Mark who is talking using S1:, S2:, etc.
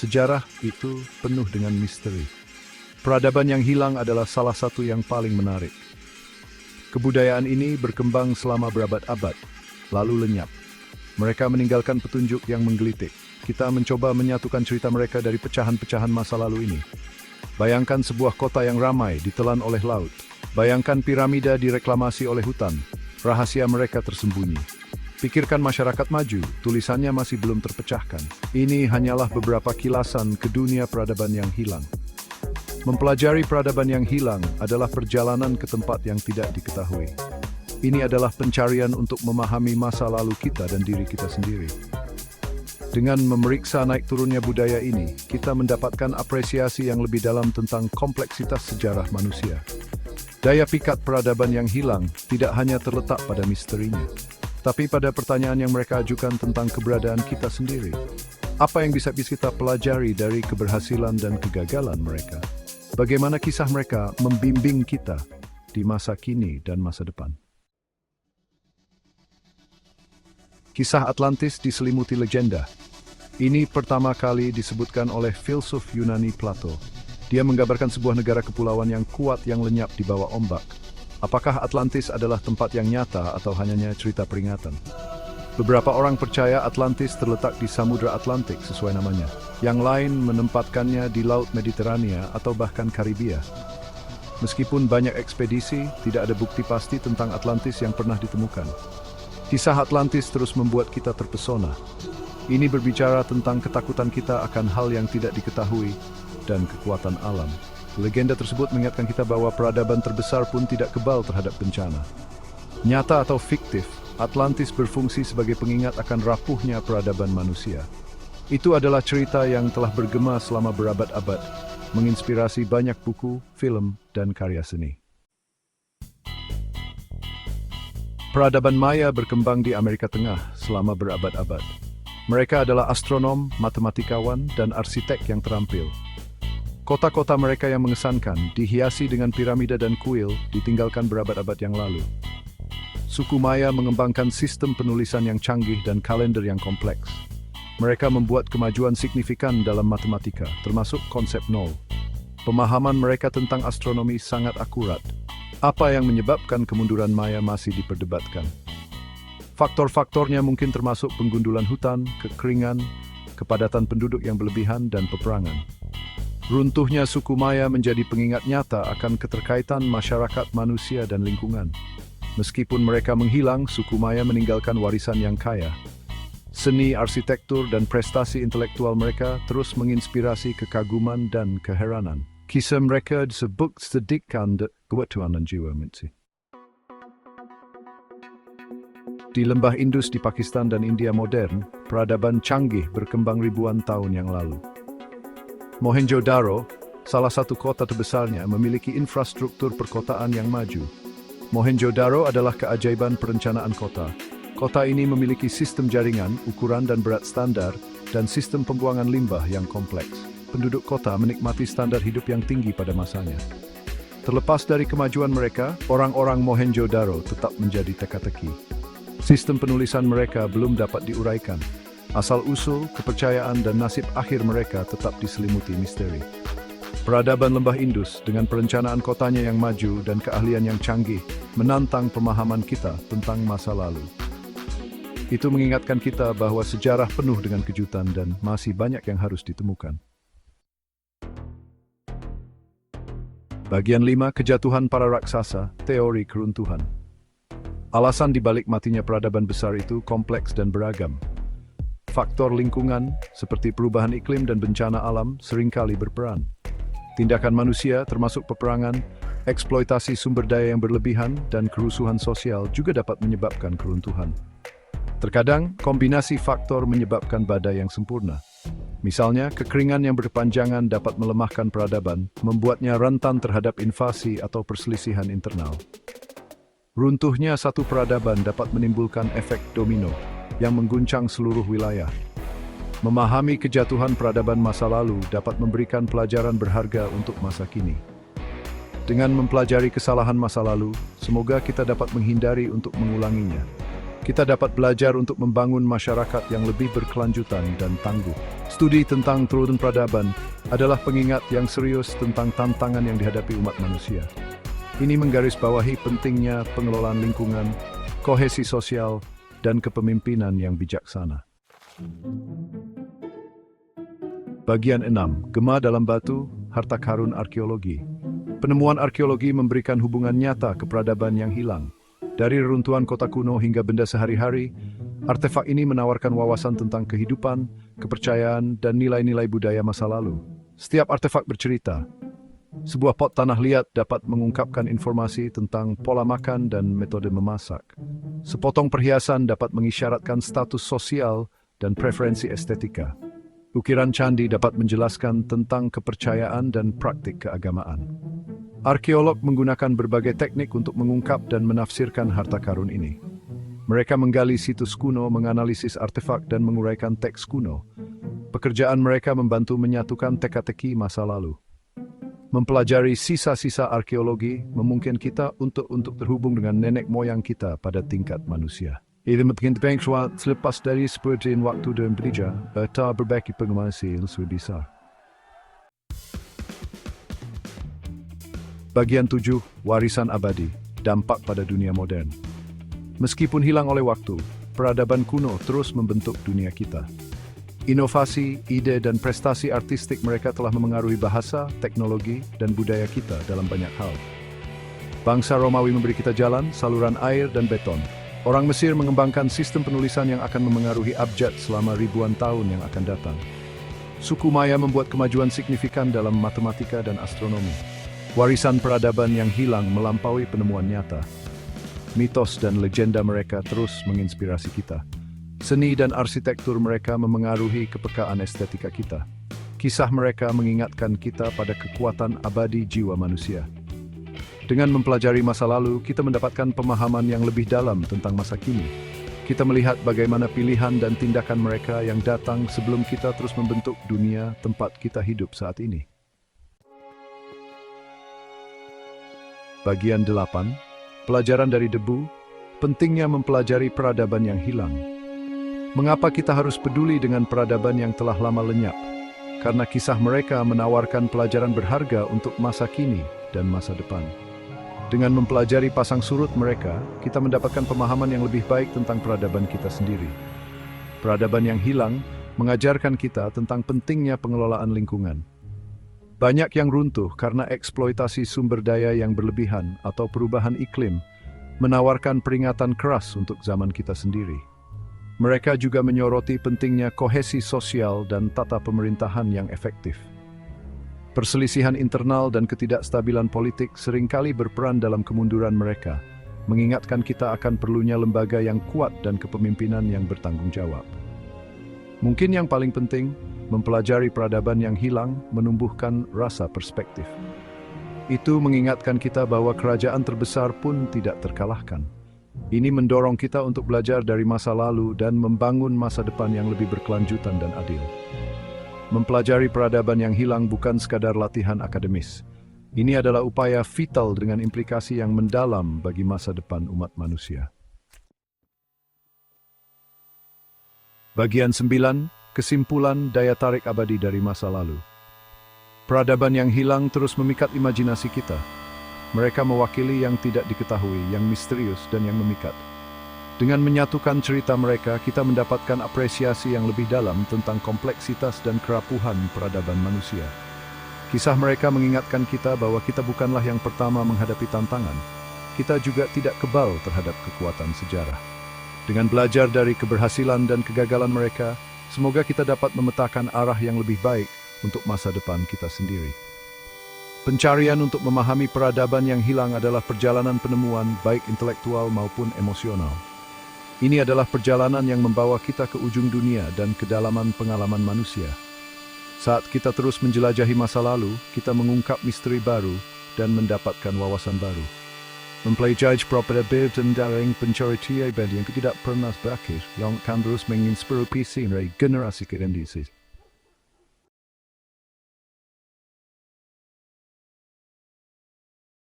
S1: Sejarah itu penuh dengan misteri. Peradaban yang hilang adalah salah satu yang paling menarik. Kebudayaan ini berkembang selama berabad-abad, lalu lenyap. Mereka meninggalkan petunjuk yang menggelitik. Kita mencoba menyatukan cerita mereka dari pecahan-pecahan masa lalu ini. Bayangkan sebuah kota yang ramai ditelan oleh laut. Bayangkan piramida direklamasi oleh hutan. Rahasia mereka tersembunyi. Pikirkan masyarakat maju, tulisannya masih belum terpecahkan. Ini hanyalah beberapa kilasan ke dunia peradaban yang hilang. Mempelajari peradaban yang hilang adalah perjalanan ke tempat yang tidak diketahui. Ini adalah pencarian untuk memahami masa lalu kita dan diri kita sendiri. Dengan memeriksa naik turunnya budaya ini, kita mendapatkan apresiasi yang lebih dalam tentang kompleksitas sejarah manusia. Daya pikat peradaban yang hilang tidak hanya terletak pada misterinya, tapi pada pertanyaan yang mereka ajukan tentang keberadaan kita sendiri. Apa yang bisa kita pelajari dari keberhasilan dan kegagalan mereka? Bagaimana kisah mereka membimbing kita di masa kini dan masa depan? Kisah Atlantis diselimuti legenda. Ini pertama kali disebutkan oleh filsuf Yunani Plato. Dia menggambarkan sebuah negara kepulauan yang kuat yang lenyap di bawah ombak. Apakah Atlantis adalah tempat yang nyata atau hanya cerita peringatan? Beberapa orang percaya Atlantis terletak di Samudra Atlantik sesuai namanya. Yang lain menempatkannya di Laut Mediterania atau bahkan Karibia. Meskipun banyak ekspedisi, tidak ada bukti pasti tentang Atlantis yang pernah ditemukan. Kisah Atlantis terus membuat kita terpesona. Ini berbicara tentang ketakutan kita akan hal yang tidak diketahui dan kekuatan alam. Legenda tersebut mengingatkan kita bahwa peradaban terbesar pun tidak kebal terhadap bencana. Nyata atau fiktif, Atlantis berfungsi sebagai pengingat akan rapuhnya peradaban manusia. Itu adalah cerita yang telah bergema selama berabad-abad, menginspirasi banyak buku, film, dan karya seni. Peradaban Maya berkembang di Amerika Tengah selama berabad-abad. Mereka adalah astronom, matematikawan, dan arsitek yang terampil. Kota-kota mereka yang mengesankan dihiasi dengan piramida dan kuil ditinggalkan berabad-abad yang lalu. Suku Maya mengembangkan sistem penulisan yang canggih dan kalender yang kompleks. Mereka membuat kemajuan signifikan dalam matematika, termasuk konsep nol. Pemahaman mereka tentang astronomi sangat akurat. Apa yang menyebabkan kemunduran Maya masih diperdebatkan. Faktor-faktornya mungkin termasuk penggundulan hutan, kekeringan, kepadatan penduduk yang berlebihan, dan peperangan. Runtuhnya suku Maya menjadi pengingat nyata akan keterkaitan masyarakat manusia dan lingkungan. Meskipun mereka menghilang, suku Maya meninggalkan warisan yang kaya. Seni, arsitektur, dan prestasi intelektual mereka terus menginspirasi kekaguman dan keheranan. Kisah mereka disebut sedikitkan ketuhanan jiwa mitsi. Di lembah Indus di Pakistan dan India modern, peradaban canggih berkembang ribuan tahun yang lalu. Mohenjo-daro, salah satu kota terbesarnya, memiliki infrastruktur perkotaan yang maju. Mohenjo-daro adalah keajaiban perencanaan kota. Kota ini memiliki sistem jaringan, ukuran dan berat standar, dan sistem pembuangan limbah yang kompleks. Penduduk kota menikmati standar hidup yang tinggi pada masanya. Terlepas dari kemajuan mereka, orang-orang Mohenjo-daro tetap menjadi teka-teki. Sistem penulisan mereka belum dapat diuraikan. Asal-usul, kepercayaan, dan nasib akhir mereka tetap diselimuti misteri. Peradaban lembah Indus dengan perencanaan kotanya yang maju dan keahlian yang canggih menantang pemahaman kita tentang masa lalu. Itu mengingatkan kita bahwa sejarah penuh dengan kejutan dan masih banyak yang harus ditemukan. Bagian 5, kejatuhan para raksasa, teori keruntuhan. Alasan dibalik matinya peradaban besar itu kompleks dan beragam. Faktor lingkungan, seperti perubahan iklim dan bencana alam, seringkali berperan. Tindakan manusia, termasuk peperangan, eksploitasi sumber daya yang berlebihan, dan kerusuhan sosial juga dapat menyebabkan keruntuhan. Terkadang, kombinasi faktor menyebabkan badai yang sempurna. Misalnya, kekeringan yang berkepanjangan dapat melemahkan peradaban, membuatnya rentan terhadap invasi atau perselisihan internal. Runtuhnya satu peradaban dapat menimbulkan efek domino yang mengguncang seluruh wilayah. Memahami kejatuhan peradaban masa lalu dapat memberikan pelajaran berharga untuk masa kini. Dengan mempelajari kesalahan masa lalu, semoga kita dapat menghindari untuk mengulanginya. Kita dapat belajar untuk membangun masyarakat yang lebih berkelanjutan dan tangguh. Studi tentang turun peradaban adalah pengingat yang serius tentang tantangan yang dihadapi umat manusia. Ini menggarisbawahi pentingnya pengelolaan lingkungan, kohesi sosial, dan kepemimpinan yang bijaksana. Bagian 6. Gema dalam batu, harta karun arkeologi. Penemuan arkeologi memberikan hubungan nyata ke peradaban yang hilang. Dari reruntuhan kota kuno hingga benda sehari-hari, artefak ini menawarkan wawasan tentang kehidupan, kepercayaan, dan nilai-nilai budaya masa lalu. Setiap artefak bercerita. Sebuah pot tanah liat dapat mengungkapkan informasi tentang pola makan dan metode memasak. Sepotong perhiasan dapat mengisyaratkan status sosial dan preferensi estetika. Ukiran candi dapat menjelaskan tentang kepercayaan dan praktik keagamaan. Arkeolog menggunakan berbagai teknik untuk mengungkap dan menafsirkan harta karun ini. Mereka menggali situs kuno, menganalisis artefak, dan menguraikan teks kuno. Pekerjaan mereka membantu menyatukan teka-teki masa lalu. Mempelajari sisa-sisa arkeologi memungkinkan kita untuk terhubung dengan nenek moyang kita pada tingkat manusia. Ini mungkin selepas dari seperti waktu dan bekerja, atau berbagi pengalaman yang lebih besar. Bagian 7. Warisan abadi, dampak pada dunia modern. Meskipun hilang oleh waktu, peradaban kuno terus membentuk dunia kita. Inovasi, ide, dan prestasi artistik mereka telah memengaruhi bahasa, teknologi, dan budaya kita dalam banyak hal. Bangsa Romawi memberi kita jalan, saluran air, dan beton. Orang Mesir mengembangkan sistem penulisan yang akan memengaruhi abjad selama ribuan tahun yang akan datang. Suku Maya membuat kemajuan signifikan dalam matematika dan astronomi. Warisan peradaban yang hilang melampaui penemuan nyata. Mitos dan legenda mereka terus menginspirasi kita. Seni dan arsitektur mereka memengaruhi kepekaan estetika kita. Kisah mereka mengingatkan kita pada kekuatan abadi jiwa manusia. Dengan mempelajari masa lalu, kita mendapatkan pemahaman yang lebih dalam tentang masa kini. Kita melihat bagaimana pilihan dan tindakan mereka yang datang sebelum kita terus membentuk dunia tempat kita hidup saat ini. Bagian 8. Pelajaran dari debu, pentingnya mempelajari peradaban yang hilang. Mengapa kita harus peduli dengan peradaban yang telah lama lenyap? Karena kisah mereka menawarkan pelajaran berharga untuk masa kini dan masa depan. Dengan mempelajari pasang surut mereka, kita mendapatkan pemahaman yang lebih baik tentang peradaban kita sendiri. Peradaban yang hilang mengajarkan kita tentang pentingnya pengelolaan lingkungan. Banyak yang runtuh karena eksploitasi sumber daya yang berlebihan atau perubahan iklim, menawarkan peringatan keras untuk zaman kita sendiri. Mereka juga menyoroti pentingnya kohesi sosial dan tata pemerintahan yang efektif. Perselisihan internal dan ketidakstabilan politik seringkali berperan dalam kemunduran mereka, mengingatkan kita akan perlunya lembaga yang kuat dan kepemimpinan yang bertanggung jawab. Mungkin yang paling penting, mempelajari peradaban yang hilang menumbuhkan rasa perspektif. Itu mengingatkan kita bahwa kerajaan terbesar pun tidak terkalahkan. Ini mendorong kita untuk belajar dari masa lalu dan membangun masa depan yang lebih berkelanjutan dan adil. Mempelajari peradaban yang hilang bukan sekadar latihan akademis. Ini adalah upaya vital dengan implikasi yang mendalam bagi masa depan umat manusia. Bagian 9. Kesimpulan daya tarik abadi dari masa lalu. Peradaban yang hilang terus memikat imajinasi kita. Mereka mewakili yang tidak diketahui, yang misterius, dan yang memikat. Dengan menyatukan cerita mereka, kita mendapatkan apresiasi yang lebih dalam tentang kompleksitas dan kerapuhan peradaban manusia. Kisah mereka mengingatkan kita bahwa kita bukanlah yang pertama menghadapi tantangan. Kita juga tidak kebal terhadap kekuatan sejarah. Dengan belajar dari keberhasilan dan kegagalan mereka, semoga kita dapat memetakan arah yang lebih baik untuk masa depan kita sendiri. Pencarian untuk memahami peradaban yang hilang adalah perjalanan penemuan baik intelektual maupun emosional. Ini adalah perjalanan yang membawa kita ke ujung dunia dan kedalaman pengalaman manusia. Saat kita terus menjelajahi masa lalu, kita mengungkap misteri baru dan mendapatkan wawasan baru. Mempelajari peradaban dan pencarian yang tidak pernah berakhir, yang akan terus menginspirasi generasi generasi